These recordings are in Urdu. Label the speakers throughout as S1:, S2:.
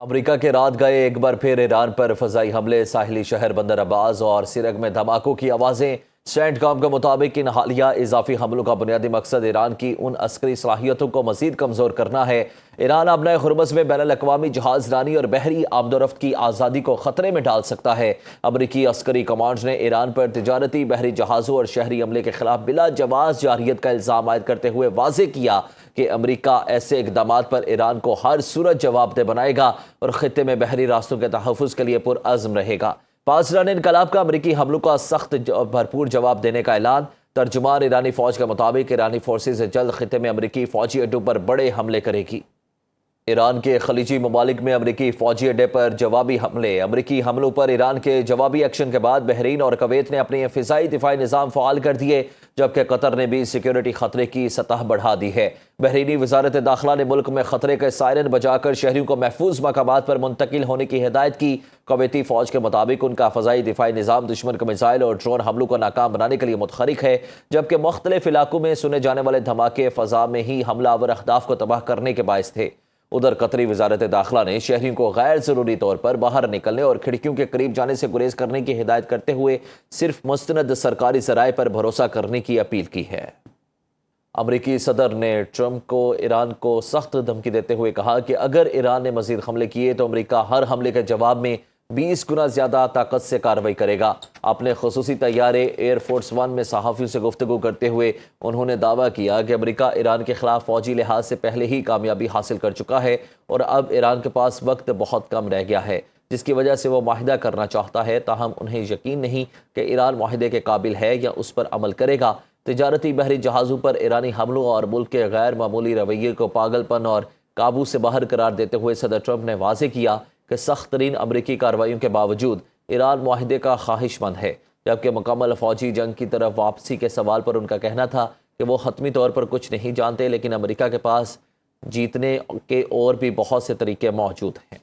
S1: امریکہ کے رات گئے ایک بار پھر ایران پر فضائی حملے، ساحلی شہر بندر عباس اور سرنگ میں دھماکوں کی آوازیں۔ سینٹ کام کے مطابق ان حالیہ اضافی حملوں کا بنیادی مقصد ایران کی ان عسکری صلاحیتوں کو مزید کمزور کرنا ہے۔ ایران ابنائے ہرمز میں بین الاقوامی جہاز رانی اور بحری آمد و رفت کی آزادی کو خطرے میں ڈال سکتا ہے۔ امریکی عسکری کمانڈ نے ایران پر تجارتی بحری جہازوں اور شہری عملے کے خلاف بلا جواز جارحیت کا الزام عائد کرتے ہوئے واضح کیا کہ امریکہ ایسے اقدامات پر ایران کو ہر صورت جواب دہ بنائے گا اور خطے میں بحری راستوں کے تحفظ کے لیے پرعزم رہے گا۔ پاسداران انقلاب کا امریکی حملوں کا سخت بھرپور جواب دینے کا اعلان۔ ترجمان ایرانی فوج کے مطابق ایرانی فورسز جلد خطے میں امریکی فوجی اڈوں پر بڑے حملے کرے گی۔ ایران کے خلیجی ممالک میں امریکی فوجی اڈے پر جوابی حملے۔ امریکی حملوں پر ایران کے جوابی ایکشن کے بعد بحرین اور کویت نے اپنے فضائی دفاعی نظام فعال کر دیے، جبکہ قطر نے بھی سیکیورٹی خطرے کی سطح بڑھا دی ہے۔ بحرینی وزارت داخلہ نے ملک میں خطرے کے سائرن بجا کر شہریوں کو محفوظ مقامات پر منتقل ہونے کی ہدایت کی۔ کویتی فوج کے مطابق ان کا فضائی دفاعی نظام دشمن کے میزائل اور ڈرون حملوں کو ناکام بنانے کے لیے متحرک ہے، جبکہ مختلف علاقوں میں سنے جانے والے دھماکے فضا میں ہی حملہ آور اہداف کو تباہ کرنے کے باعث تھے۔ ادھر قطری وزارت داخلہ نے شہریوں کو غیر ضروری طور پر باہر نکلنے اور کھڑکیوں کے قریب جانے سے گریز کرنے کی ہدایت کرتے ہوئے صرف مستند سرکاری ذرائع پر بھروسہ کرنے کی اپیل کی ہے۔ امریکی صدر نے ٹرمپ کو ایران کو سخت دھمکی دیتے ہوئے کہا کہ اگر ایران نے مزید حملے کیے تو امریکہ ہر حملے کے جواب میں 20 گنا زیادہ طاقت سے کارروائی کرے گا۔ اپنے خصوصی طیارے ایئر فورس ون میں صحافیوں سے گفتگو کرتے ہوئے انہوں نے دعویٰ کیا کہ امریکہ ایران کے خلاف فوجی لحاظ سے پہلے ہی کامیابی حاصل کر چکا ہے اور اب ایران کے پاس وقت بہت کم رہ گیا ہے، جس کی وجہ سے وہ معاہدہ کرنا چاہتا ہے، تاہم انہیں یقین نہیں کہ ایران معاہدے کے قابل ہے یا اس پر عمل کرے گا۔ تجارتی بحری جہازوں پر ایرانی حملوں اور ملک کے غیر معمولی رویے کو پاگل پن اور قابو سے باہر قرار دیتے ہوئے صدر ٹرمپ نے واضح کیا کہ سخت ترین امریکی کارروائیوں کے باوجود ایران معاہدے کا خواہش مند ہے، جبکہ مکمل فوجی جنگ کی طرف واپسی کے سوال پر ان کا کہنا تھا کہ وہ حتمی طور پر کچھ نہیں جانتے، لیکن امریکہ کے پاس جیتنے کے اور بھی بہت سے طریقے موجود ہیں۔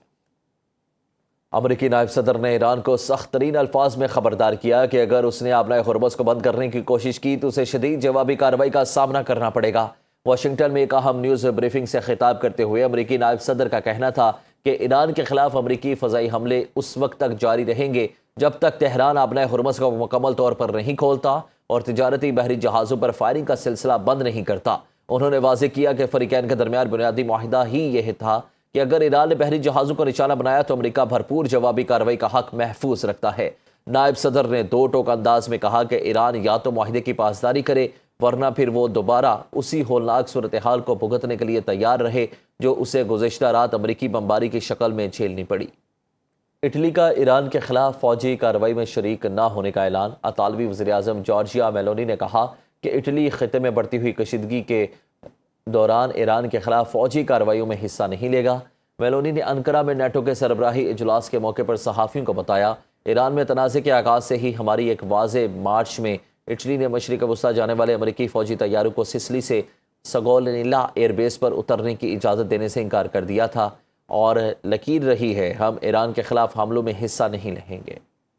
S1: امریکی نائب صدر نے ایران کو سخت ترین الفاظ میں خبردار کیا کہ اگر اس نے آبنائے ہرمز کو بند کرنے کی کوشش کی تو اسے شدید جوابی کارروائی کا سامنا کرنا پڑے گا۔ واشنگٹن میں ایک اہم نیوز بریفنگ سے خطاب کرتے ہوئے امریکی نائب صدر کا کہنا تھا کہ ایران کے خلاف امریکی فضائی حملے اس وقت تک جاری رہیں گے جب تک تہران آبنائے ہرمز کو مکمل طور پر نہیں کھولتا اور تجارتی بحری جہازوں پر فائرنگ کا سلسلہ بند نہیں کرتا۔ انہوں نے واضح کیا کہ فریقین کے درمیان بنیادی معاہدہ ہی یہ تھا کہ اگر ایران نے بحری جہازوں کو نشانہ بنایا تو امریکہ بھرپور جوابی کارروائی کا حق محفوظ رکھتا ہے۔ نائب صدر نے دو ٹوک انداز میں کہا کہ ایران یا تو معاہدے کی پاسداری کرے ورنہ پھر وہ دوبارہ اسی ہولناک صورتحال کو بھگتنے کے لیے تیار رہے جو اسے گزشتہ رات امریکی بمباری کی شکل میں جھیلنی پڑی۔ اٹلی کا ایران کے خلاف فوجی کارروائی میں شریک نہ ہونے کا اعلان۔ اطالوی وزیراعظم جارجیا میلونی نے کہا کہ اٹلی خطے میں بڑھتی ہوئی کشیدگی کے دوران ایران کے خلاف فوجی کارروائیوں میں حصہ نہیں لے گا۔ میلونی نے انقرہ میں نیٹو کے سربراہی اجلاس کے موقع پر صحافیوں کو بتایا، ایران میں تنازع کے آغاز سے ہی ہماری ایک واضح مارچ میں اٹلی نے مشرق وسطیٰ جانے والے امریکی فوجی طیاروں کو سسلی سے سگولینیلا ایئر بیس پر اترنے کی اجازت دینے سے انکار کر دیا تھا اور لکیر رہی ہے، ہم ایران کے خلاف حملوں میں حصہ نہیں لیں گے۔